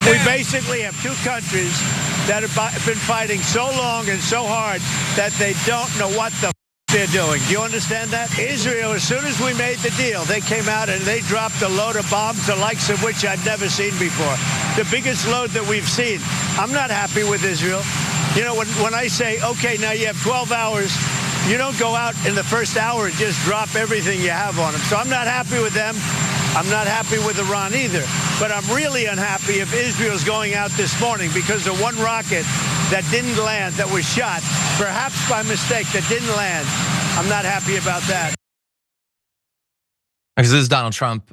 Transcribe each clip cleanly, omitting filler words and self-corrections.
We basically have two countries that have been fighting so long and so hard that they don't know what the they're doing. Do you understand that? Israel, as soon as we made the deal, they came out and they dropped a load of bombs, the likes of which I've never seen before. The biggest load that we've seen. I'm not happy with Israel. You know, when I say, okay, now you have 12 hours, you don't go out in the first hour and just drop everything you have on them. So I'm not happy with them. I'm not happy with Iran either. But I'm really unhappy if Israel's going out this morning because of one rocket that didn't land, that was shot, perhaps by mistake, that didn't land. I'm not happy about that. Because this is Donald Trump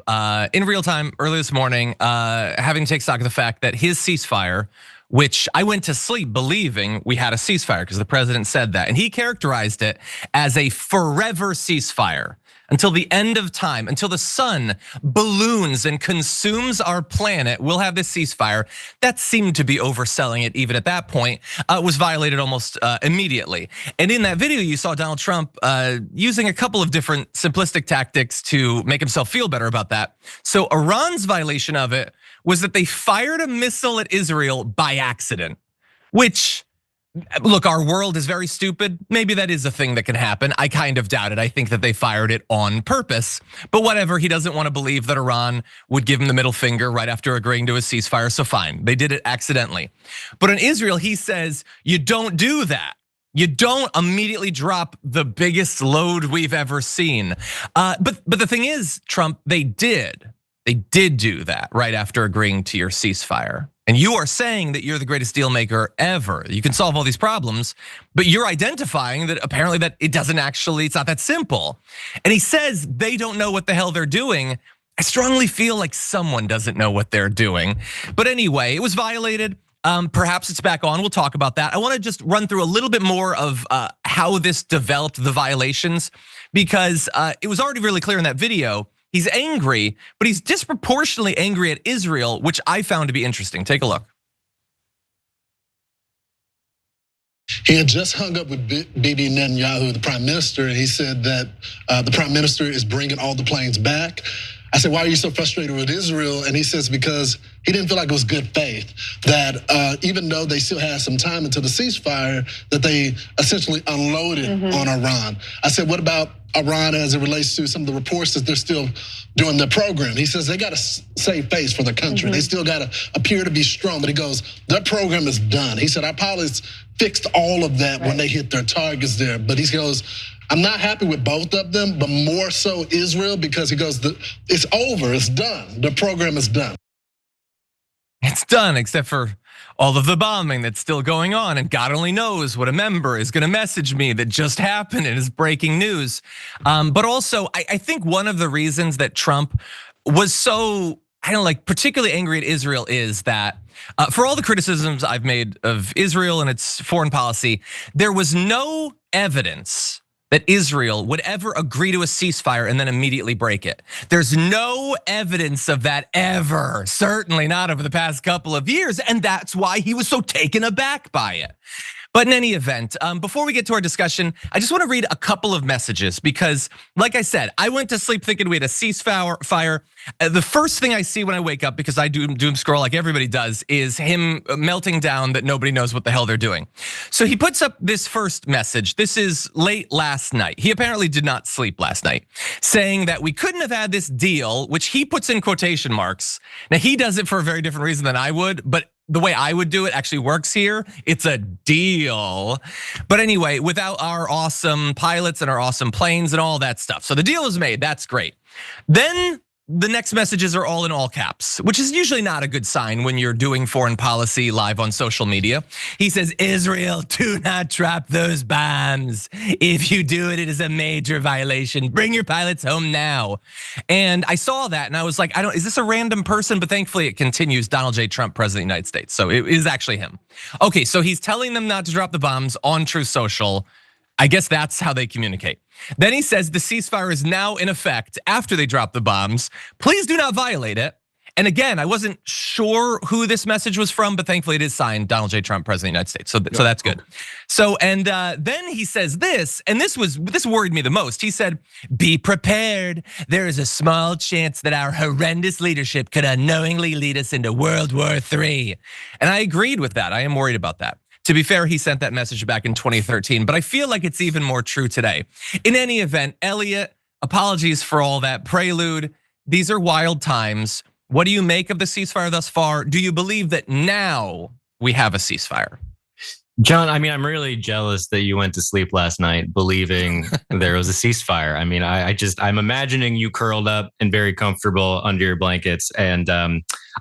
in real time early this morning, having to take stock of the fact that his ceasefire, which I went to sleep believing we had a ceasefire because the president said that. And he characterized it as a forever ceasefire until the end of time, until the sun balloons and consumes our planet. We'll have this ceasefire. That seemed to be overselling it even at that point. It was violated almost immediately. And in that video, you saw Donald Trump using a couple of different simplistic tactics to make himself feel better about that. So Iran's violation of it was that they fired a missile at Israel by accident, which, look, our world is very stupid. Maybe that is a thing that can happen. I kind of doubt it. I think that they fired it on purpose, but whatever. He doesn't want to believe that Iran would give him the middle finger right after agreeing to a ceasefire, so fine. They did it accidentally. But in Israel, he says, you don't do that. You don't immediately drop the biggest load we've ever seen. But the thing is, Trump, they did do that right after agreeing to your ceasefire. And you are saying that you're the greatest deal maker ever. You can solve all these problems, but you're identifying that apparently that it doesn't actually, it's not that simple. And he says they don't know what the hell they're doing. I strongly feel like someone doesn't know what they're doing. But anyway, it was violated. Perhaps it's back on, we'll talk about that. I wanna just run through a little bit more of how this developed, the violations, because it was already really clear in that video. He's angry, but he's disproportionately angry at Israel, which I found to be interesting. Take a look. He had just hung up with Bibi Netanyahu, the prime minister, and he said that the prime minister is bringing all the planes back. I said, why are you so frustrated with Israel? And he says, because he didn't feel like it was good faith, that even though they still had some time until the ceasefire, that they essentially unloaded on Iran. I said, what about Iran as it relates to some of the reports that they're still doing their program? He says they got to save face for the country. They still got to appear to be strong, but he goes, their program is done. He said, our pilots fixed all of that when they hit their targets there. But he goes, I'm not happy with both of them, but more so Israel, because he goes, it's over, it's done. The program is done. It's done, except for all of the bombing that's still going on, and God only knows what a member is gonna message me that just happened and is breaking news. But also, I think one of the reasons that Trump was so, I don't know, like particularly angry at Israel is that for all the criticisms I've made of Israel and its foreign policy, there was no evidence that Israel would ever agree to a ceasefire and then immediately break it. There's no evidence of that ever, certainly not over the past couple of years, and that's why he was so taken aback by it. But in any event, before we get to our discussion, I just want to read a couple of messages because, like I said, I went to sleep thinking we had a ceasefire. The first thing I see when I wake up, because I doom scroll like everybody does, is him melting down that nobody knows what the hell they're doing. So he puts up this first message. This is late last night. He apparently did not sleep last night, saying that we couldn't have had this deal, which he puts in quotation marks. Now he does it for a very different reason than I would, but the way I would do it actually works here. It's a deal. But anyway, without our awesome pilots and our awesome planes and all that stuff. So the deal is made, that's great. Then the next messages are all in all caps, which is usually not a good sign when you're doing foreign policy live on social media. He says, Israel, do not drop those bombs. If you do it, it is a major violation. Bring your pilots home now. And I saw that and I was like, is this a random person? But thankfully it continues, Donald J. Trump, President of the United States. So it is actually him. Okay, so he's telling them not to drop the bombs on Truth Social. I guess that's how they communicate. Then he says the ceasefire is now in effect after they drop the bombs. Please do not violate it. And again, I wasn't sure who this message was from, but thankfully it is signed Donald J. Trump, President of the United States. So that's good. So, and then he says this, and this worried me the most. He said, "Be prepared. There is a small chance that our horrendous leadership could unknowingly lead us into World War III." And I agreed with that. I am worried about that. To be fair, he sent that message back in 2013, but I feel like it's even more true today. In any event, Elliot, apologies for all that prelude. These are wild times. What do you make of the ceasefire thus far? Do you believe that now we have a ceasefire? John, I mean, I'm really jealous that you went to sleep last night believing there was a ceasefire. I mean, I'm imagining you curled up and very comfortable under your blankets. And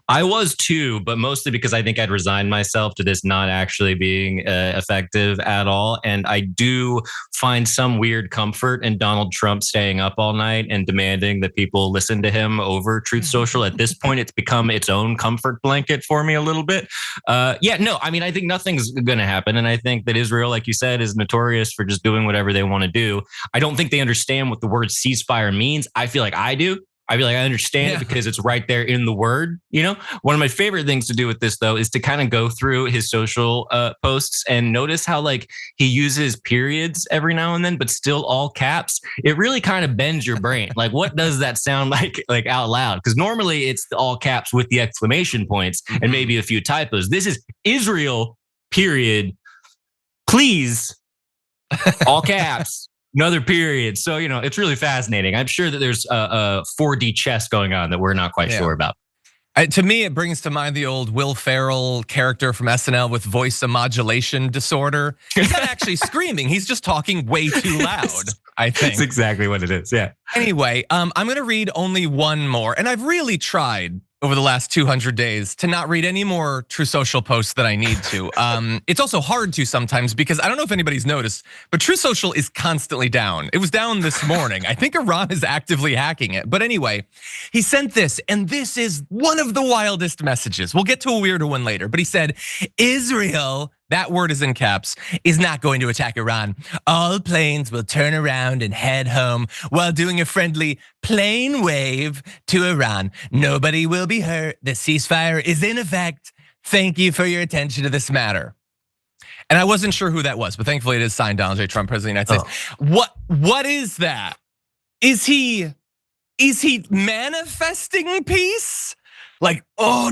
I was too, but mostly because I think I'd resigned myself to this not actually being effective at all. And I do find some weird comfort in Donald Trump staying up all night and demanding that people listen to him over Truth Social. At this point, it's become its own comfort blanket for me a little bit. Yeah, no, I mean, I think nothing's going to happen. And I think that Israel, like you said, is notorious for just doing whatever they want to do. I don't think they understand what the word ceasefire means. I feel like I do. I feel like I understand it because it's right there in the word. You know, one of my favorite things to do with this, though, is to kind of go through his social posts and notice how like he uses periods every now and then, but still all caps. It really kind of bends your brain. Like, what does that sound like out loud? Because normally it's the all caps with the exclamation points and maybe a few typos. This is Israel, period, please, all caps. Another period. So, you know, it's really fascinating. I'm sure that there's a 4D chess going on that we're not quite sure about. To me, it brings to mind the old Will Ferrell character from SNL with voice modulation disorder. He's not actually screaming. He's just talking way too loud, I think. That's exactly what it is, yeah. Anyway, I'm gonna read only one more. And I've really tried over the last 200 days to not read any more True Social posts that I need to. It's also hard to sometimes because I don't know if anybody's noticed, but True Social is constantly down. It was down this morning. I think Iran is actively hacking it. But anyway, he sent this, and this is one of the wildest messages. We'll get to a weirder one later, but he said, Israel, that word is in caps, is not going to attack Iran. All planes will turn around and head home while doing a friendly plane wave to Iran. Nobody will be hurt. The ceasefire is in effect. Thank you for your attention to this matter. And I wasn't sure who that was, but thankfully it is signed Donald J. Trump, President of the United States. What is that? Is he manifesting peace? Like, oh,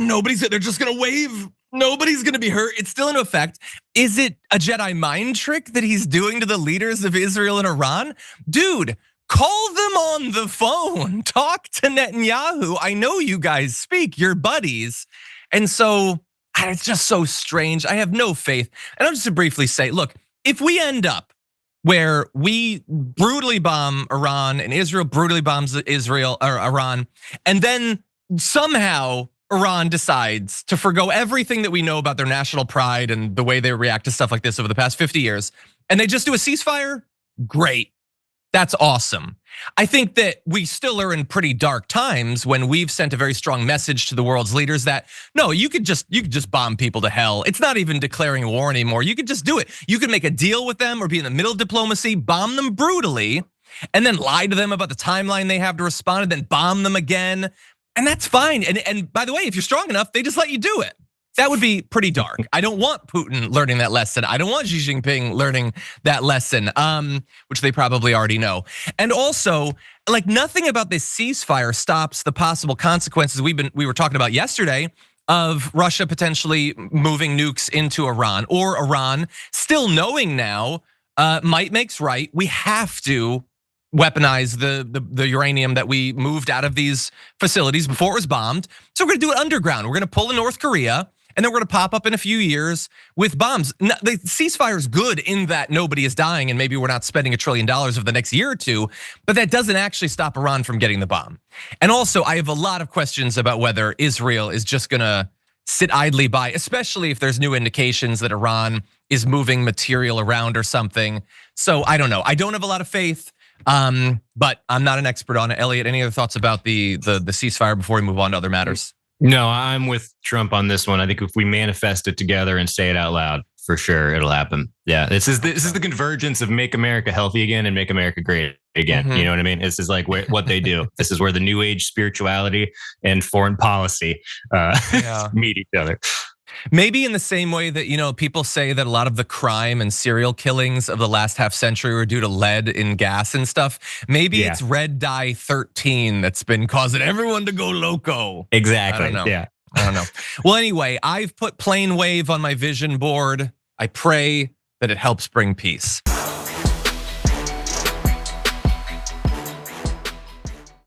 they're just gonna wave. Nobody's gonna be hurt. It's still in effect. Is it a Jedi mind trick that he's doing to the leaders of Israel and Iran? Dude, call them on the phone. Talk to Netanyahu. I know you guys speak, you're buddies. And so it's just so strange. I have no faith. And I'll just briefly say, look, if we end up where we brutally bomb Iran and Israel brutally bombs Iran, and then somehow Iran decides to forgo everything that we know about their national pride and the way they react to stuff like this over the past 50 years, and they just do a ceasefire, great. That's awesome. I think that we still are in pretty dark times when we've sent a very strong message to the world's leaders that no, you could just bomb people to hell. It's not even declaring war anymore. You could just do it. You could make a deal with them or be in the middle of diplomacy, bomb them brutally, and then lie to them about the timeline they have to respond, and then bomb them again. And that's fine. And by the way, if you're strong enough, they just let you do it. That would be pretty dark. I don't want Putin learning that lesson. I don't want Xi Jinping learning that lesson, which they probably already know. And also, like, nothing about this ceasefire stops the possible consequences we were talking about yesterday of Russia potentially moving nukes into Iran, or Iran still knowing now, might makes right. We have to weaponize the uranium that we moved out of these facilities before it was bombed. So we're gonna do it underground. We're gonna pull in North Korea, and then we're gonna pop up in a few years with bombs. The ceasefire is good in that nobody is dying, and maybe we're not spending $1 trillion over the next year or two, but that doesn't actually stop Iran from getting the bomb. And also, I have a lot of questions about whether Israel is just gonna sit idly by, especially if there's new indications that Iran is moving material around or something. So I don't know. I don't have a lot of faith. But I'm not an expert on it. Elliot, any other thoughts about the ceasefire before we move on to other matters? No, I'm with Trump on this one. I think if we manifest it together and say it out loud, for sure. It'll happen. Yeah, this is the convergence of make America healthy again and make America great again. You know what I mean? This is like what they do. This is where the new age spirituality and foreign policy meet each other. Maybe in the same way that, people say that a lot of the crime and serial killings of the last half century were due to lead in gas and stuff. Maybe it's red dye 13 that's been causing everyone to go loco. Exactly. I don't know. Yeah. I don't know. Well, anyway, I've put plane wave on my vision board. I pray that it helps bring peace.